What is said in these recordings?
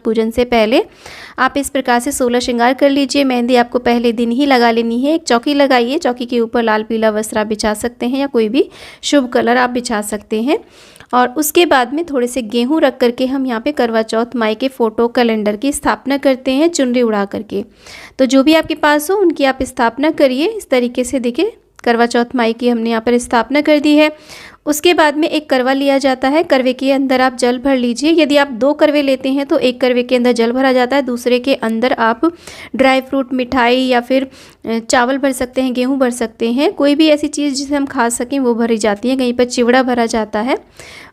पूजन से पहले आप इस प्रकार से 16 श्रृंगार कर लीजिए। मेहंदी आपको पहले दिन ही लगा लेनी है। एक चौकी लगाइए, चौकी के ऊपर लाल पीला वस्त्र आप बिछा सकते हैं या कोई भी शुभ कलर आप बिछा सकते हैं। और उसके बाद में थोड़े से गेहूं रख करके हम यहाँ पे करवा चौथ माई के फ़ोटो कैलेंडर की स्थापना करते हैं चुनरी उड़ा करके। तो जो भी आपके पास हो उनकी आप स्थापना करिए। इस तरीके से देखिए करवा चौथ माई की हमने यहाँ पर स्थापना कर दी है। उसके बाद में एक करवा लिया जाता है, करवे के अंदर आप जल भर लीजिए। यदि आप 2 करवे लेते हैं तो एक करवे के अंदर जल भरा जाता है, दूसरे के अंदर आप ड्राई फ्रूट, मिठाई या फिर चावल भर सकते हैं, गेहूं भर सकते हैं, कोई भी ऐसी चीज़ जिसे हम खा सकें वो भरी जाती है। कहीं पर चिवड़ा भरा जाता है,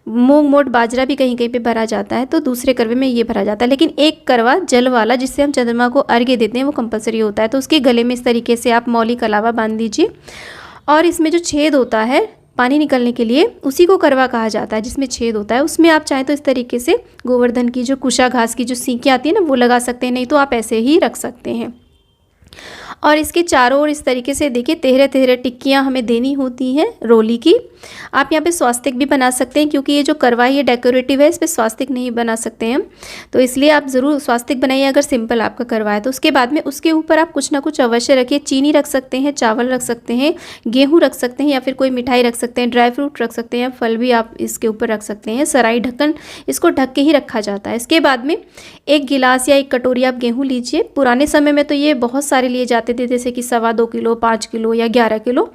मूंग मोट बाजरा भी कहीं कहीं पे भरा जाता है, तो दूसरे करवे में ये भरा जाता है। लेकिन एक करवा जल वाला जिससे हम चंद्रमा को अर्घ्य देते हैं वो कंपलसरी होता है। तो उसके गले में इस तरीके से आप मौली कलावा बांध दीजिए और इसमें जो छेद होता है पानी निकलने के लिए उसी को करवा कहा जाता है। जिसमें छेद होता है उसमें आप चाहें तो इस तरीके से गोवर्धन की जो कुशा घास की जो सींकें आती है ना वो लगा सकते हैं, नहीं तो आप ऐसे ही रख सकते हैं। और इसके चारों ओर इस तरीके से देखिए 13 टिक्कियाँ हमें देनी होती हैं रोली की। आप यहाँ पे स्वास्तिक भी बना सकते हैं, क्योंकि ये जो करवा ये डेकोरेटिव है, इस पर स्वास्तिक नहीं बना सकते हैं, तो इसलिए आप ज़रूर स्वास्तिक बनाइए अगर सिंपल आपका करवा है तो। उसके बाद में उसके ऊपर आप कुछ ना कुछ अवश्य रखिए। चीनी रख सकते हैं, चावल रख सकते हैं, गेहूँ रख सकते हैं या फिर कोई मिठाई रख सकते हैं, ड्राई फ्रूट रख सकते हैं, फल भी आप इसके ऊपर रख सकते हैं। सराई ढक्कन इसको ढक के ही रखा जाता है। इसके बाद में एक गिलास या एक कटोरी आप गेहूँ लीजिए। पुराने समय में तो ये बहुत सारे लिए जाते थे, जैसे कि 2.25 किलो, 5 किलो या 11 किलो।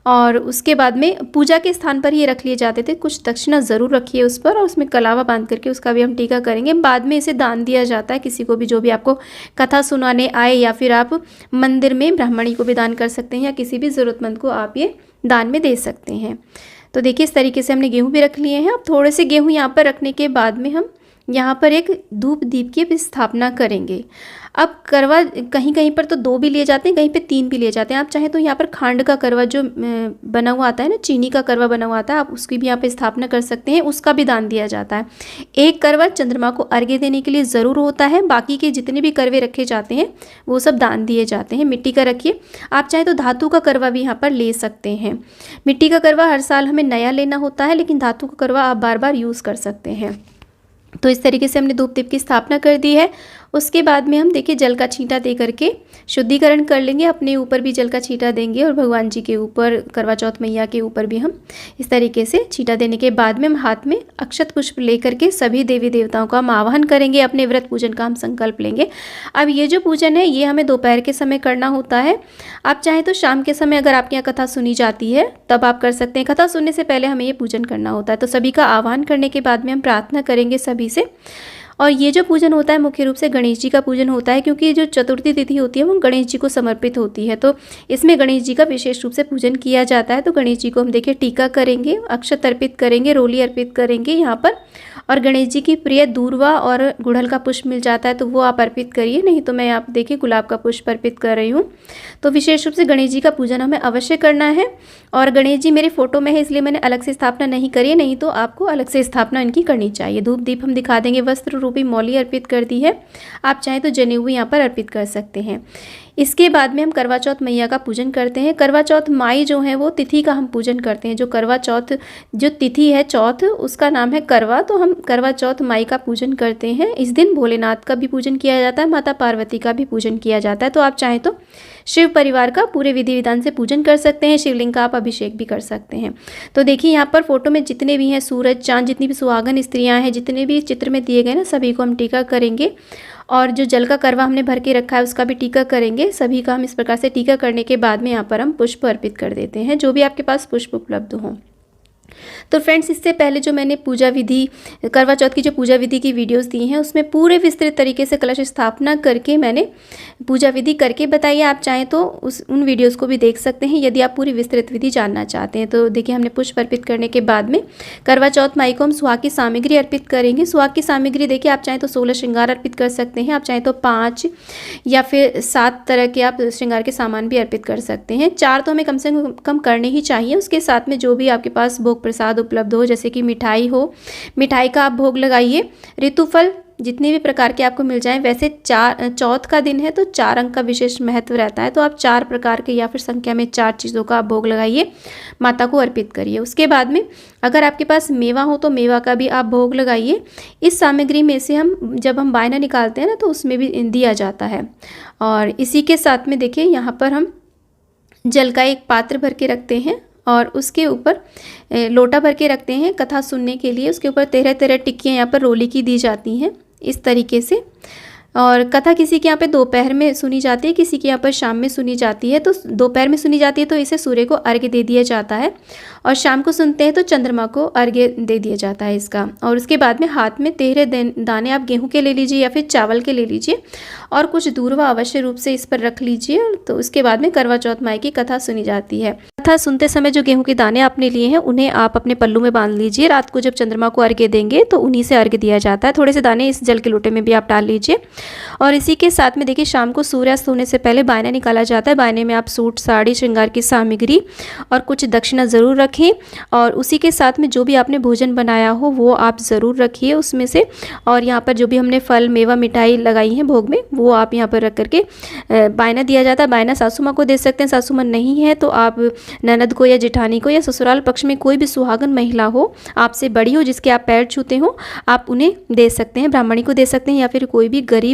और उसके बाद में पूजा के स्थान पर ये रख लिए जाते थे। कुछ दक्षिणा ज़रूर रखिए उस पर, और उसमें कलावा बांध करके उसका भी हम टीका करेंगे। बाद में इसे दान दिया जाता है किसी को भी, जो भी आपको कथा सुनाने आए, या फिर आप मंदिर में ब्राह्मणी को भी दान कर सकते हैं या किसी भी ज़रूरतमंद को आप ये दान में दे सकते हैं। तो देखिए इस तरीके से हमने गेहूँ भी रख लिए हैं। अब थोड़े से गेहूँ यहाँ पर रखने के बाद में हम यहाँ पर एक धूप दीप की भी स्थापना करेंगे। अब करवा कहीं कहीं पर तो 2 भी लिए जाते हैं, कहीं पे 3 भी लिए जाते हैं। आप चाहें तो यहाँ पर खांड का करवा जो बना हुआ आता है ना, चीनी का करवा बना हुआ आता है, आप उसकी भी यहाँ पे स्थापना कर सकते हैं, उसका भी दान दिया जाता है। एक करवा चंद्रमा को अर्घ्य देने के लिए ज़रूर होता है, बाकी के जितने भी करवे रखे जाते हैं वो सब दान दिए जाते हैं। मिट्टी का रखिए, आप चाहें तो धातु का करवा भी यहाँ पर ले सकते हैं। मिट्टी का करवा हर साल हमें नया लेना होता है, लेकिन धातु का करवा आप बार बार यूज़ कर सकते हैं। तो इस तरीके से हमने धूप दीप की स्थापना कर दी है। उसके बाद में हम देखिए जल का छींटा दे करके शुद्धिकरण कर लेंगे। अपने ऊपर भी जल का छींटा देंगे और भगवान जी के ऊपर, करवा चौथ मैया के ऊपर भी हम इस तरीके से छींटा देने के बाद में हम हाथ में अक्षत पुष्प लेकर के सभी देवी देवताओं का हम आवाहन करेंगे। अपने व्रत पूजन का हम संकल्प लेंगे। अब ये जो पूजन है ये हमें दोपहर के समय करना होता है। आप चाहें तो शाम के समय अगर आपके यहाँ कथा सुनी जाती है तब आप कर सकते हैं। कथा सुनने से पहले हमें ये पूजन करना होता है। तो सभी का आह्वान करने के बाद में हम प्रार्थना करेंगे सभी से। और ये जो पूजन होता है मुख्य रूप से गणेश जी का पूजन होता है, क्योंकि जो चतुर्थी तिथि होती है वो गणेश जी को समर्पित होती है। तो इसमें गणेश जी का विशेष रूप से पूजन किया जाता है। तो गणेश जी को हम देखिए टीका करेंगे, अक्षत अर्पित करेंगे, रोली अर्पित करेंगे यहाँ पर। और गणेश जी की प्रिय दूर्वा और गुड़हल का पुष्प मिल जाता है तो वो आप अर्पित करिए, नहीं तो मैं आप देखिए गुलाब का पुष्प अर्पित कर रही हूँ। तो विशेष रूप से गणेश जी का पूजन हमें अवश्य करना है। और गणेश जी मेरे फोटो में है इसलिए मैंने अलग से स्थापना नहीं करी है, नहीं तो आपको अलग से स्थापना इनकी करनी चाहिए। धूप दीप हम दिखा देंगे, वस्त्र रूपी मौली अर्पित कर दी है। आप चाहें तो जनेऊ भी यहाँ पर अर्पित कर सकते हैं। इसके बाद में हम करवा चौथ मैया का पूजन करते हैं। करवा चौथ माई जो है वो तिथि का हम पूजन करते हैं। जो करवा चौथ जो तिथि है चौथ, उसका नाम है करवा, तो हम करवा चौथ माई का पूजन करते हैं। इस दिन भोलेनाथ का भी पूजन किया जाता है, माता पार्वती का भी पूजन किया जाता है। तो आप चाहें तो शिव परिवार का पूरे विधि विधान से पूजन कर सकते हैं। शिवलिंग का आप अभिषेक भी कर सकते हैं। तो देखिए यहाँ पर फोटो में जितने भी हैं सूरज चांद, जितनी भी सुहागन स्त्रियाँ हैं, जितने भी चित्र में दिए गए ना, सभी को हम टीका करेंगे। और जो जल का करवा हमने भर के रखा है उसका भी टीका करेंगे। सभी का हम इस प्रकार से टीका करने के बाद में यहाँ पर हम पुष्प अर्पित कर देते हैं, जो भी आपके पास पुष्प उपलब्ध हों। तो फ्रेंड्स, इससे पहले जो मैंने पूजा विधि, करवा चौथ की जो पूजा विधि की वीडियोस दी हैं उसमें पूरे विस्तृत तरीके से कलश स्थापना करके मैंने पूजा विधि करके बताइए। आप चाहें तो उन वीडियोस को भी देख सकते हैं यदि आप पूरी विस्तृत विधि जानना चाहते हैं। तो देखिए हमने पुष्प अर्पित करने के बाद में करवा चौथ माई को हम सुहाग की सामग्री अर्पित करेंगे। सुहाग की सामग्री देखिए आप चाहें तो 16 श्रृंगार अर्पित कर सकते हैं, आप चाहें तो 5 या फिर 7 तरह के आप श्रृंगार के सामान भी अर्पित कर सकते हैं। 4 तो हमें कम से कम करने ही चाहिए। उसके साथ में जो भी आपके पास भोग प्रसाद उपलब्ध हो, जैसे कि मिठाई हो, मिठाई का आप भोग लगाइए। ऋतुफल जितने भी प्रकार के आपको मिल जाएं, वैसे चौथ का दिन है तो 4 अंक का विशेष महत्व रहता है, तो आप 4 प्रकार के या फिर संख्या में 4 चीज़ों का आप भोग लगाइए, माता को अर्पित करिए। उसके बाद में अगर आपके पास मेवा हो तो मेवा का भी आप भोग लगाइए। इस सामग्री में से जब हम बायना निकालते हैं ना तो उसमें भी दिया जाता है। और इसी के साथ में देखिए यहाँ पर हम जल का एक पात्र भर के रखते हैं और उसके ऊपर लोटा भर के रखते हैं कथा सुनने के लिए। उसके ऊपर 13 टिक्कियाँ यहाँ पर रोली की दी जाती हैं इस तरीके से। और कथा किसी के यहाँ पे दोपहर में सुनी जाती है, किसी के यहाँ पर शाम में सुनी जाती है। तो दोपहर में सुनी जाती है तो इसे सूर्य को अर्घ्य दे दिया जाता है, और शाम को सुनते हैं तो चंद्रमा को अर्घ्य दे दिया जाता है इसका। और उसके बाद में हाथ में 13 दाने आप गेहूं के ले लीजिए या फिर चावल के ले लीजिए, और कुछ दूर्वा अवश्य रूप से इस पर रख लीजिए। तो उसके बाद में करवा चौथ माई की कथा सुनी जाती है। कथा सुनते समय जो गेहूं के दाने आपने लिए हैं उन्हें आप अपने पल्लू में बांध लीजिए। रात को जब चंद्रमा को अर्घ्य देंगे तो उन्हीं से अर्घ्य दिया जाता है। थोड़े से दाने इस जल के लोटे में भी आप डाल लीजिए। और इसी के साथ में देखिए शाम को सूर्यास्त होने से पहले बायना निकाला जाता है। बायने में आप सूट, साड़ी, श्रृंगार की सामग्री और कुछ दक्षिणा ज़रूर रखें। और उसी के साथ में जो भी आपने भोजन बनाया हो वो आप ज़रूर रखिए उसमें से। और यहाँ पर जो भी हमने फल, मेवा, मिठाई लगाई है भोग में, वो आप यहाँ पर रख करके बायना दिया जाता है। बायना सासू माँ को दे सकते हैं, सासू माँ नहीं है तो आप ननद को या जेठानी को या ससुराल पक्ष में कोई भी सुहागन महिला हो, आपसे बड़ी हो, जिसके आप पैर छूते हो, आप उन्हें दे सकते हैं। ब्राह्मणी को दे सकते हैं या फिर कोई भी गरीब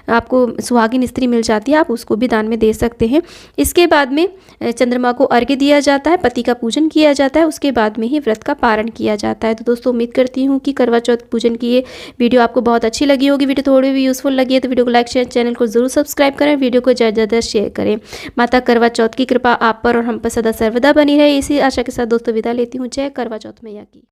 आपको सुहागिन स्त्री मिल जाती है, आप उसको भी दान में दे सकते हैं। इसके बाद में चंद्रमा को अर्घ्य दिया जाता है, पति का पूजन किया जाता है, उसके बाद में ही व्रत का पारण किया जाता है। तो दोस्तों उम्मीद करती हूँ कि करवा चौथ पूजन की ये वीडियो आपको बहुत अच्छी लगी होगी। वीडियो थोड़ी भी यूजफुल लगी है तो वीडियो को लाइक शेयर, चैनल को जरूर सब्सक्राइब करें, वीडियो को ज़्यादा ज़्यादा शेयर करें। माता करवा चौथ की कृपा आप पर और हम पर सदा सर्वदा बनी रहे, इसी आशा के साथ दोस्तों विदा लेती हूँ। जय करवा चौथ मैया की।